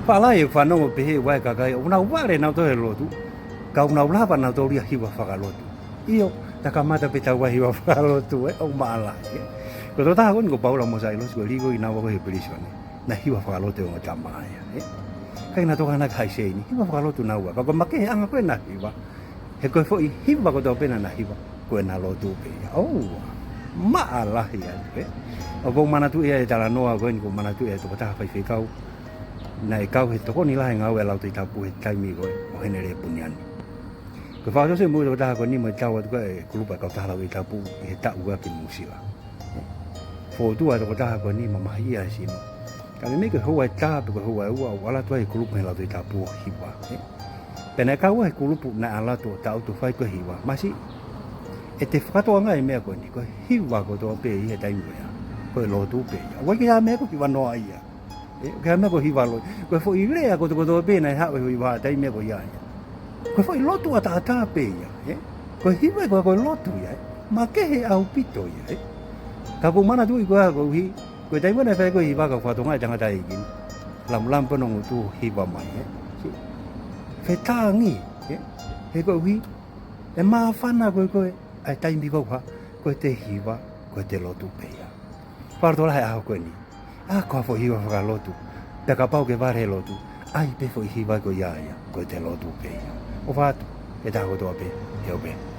Fala e fa no pe wa ka ka una wale na to lo tu ka una lava na to ria hiwa fa lo tu io ta kamata pe ta wa hiwa fa lo tu o mala ko to ta kon ko paula mo sai lo ko ligo ina wa ko prisione na hiwa fa lo te o ta maya kai na to kana kai sei ni hiwa fa lo tu na wa ka ko make anga ko na hiwa he ko fo hiwa ko to pena na hiwa ko na lo tu pe mala ya o ko mana tu e ta la no ko ni ko mana tu e to ta fa fe kau nai kau he toko ni lai ngau e lau te tapu he taimi koe o henere puniani. Ko whaaso se mui taha ko ni mo tau atu koe kulupa kau taha lau e tapu he tau ua ki musiwa. Fōtua toko taha ko ni ma mahi a sino. Ka me meke hoa e tāpe ko hoa e ua o ala tua he kulupa he lau te tapu o hiwa. Pena kau he kulupu na ala to tau tu whai ko hiwa. Masi e te whakatoa ngai mea koe ni ko hiwa ko toa pe i he taimi koe. Koe lo tu pe ia. Wai ki a mea ko hiwa noa ia. Kaya me ko hiwa lo ko fo i lea ko to pe na ha ko hiwa dai me ko ia ko fo i lotu ata ata pe ia ko hiwa ko lotu ia ma ke he au pito ia ka ko mana tu ko ko dai mo na fa ko hiwa ko fa to nga janga dai gin lam pono tu hiwa mai fe tangi he ko e ma fana ko ai tai mi ko te hiwa ko te lotu pe ia parto la ha ko ni ko fo hiwa fa lotu te ka pau ke vare lotu ai pe fo hiwa ko ia ko te lotu pe o fa e ta ko to pe e o pe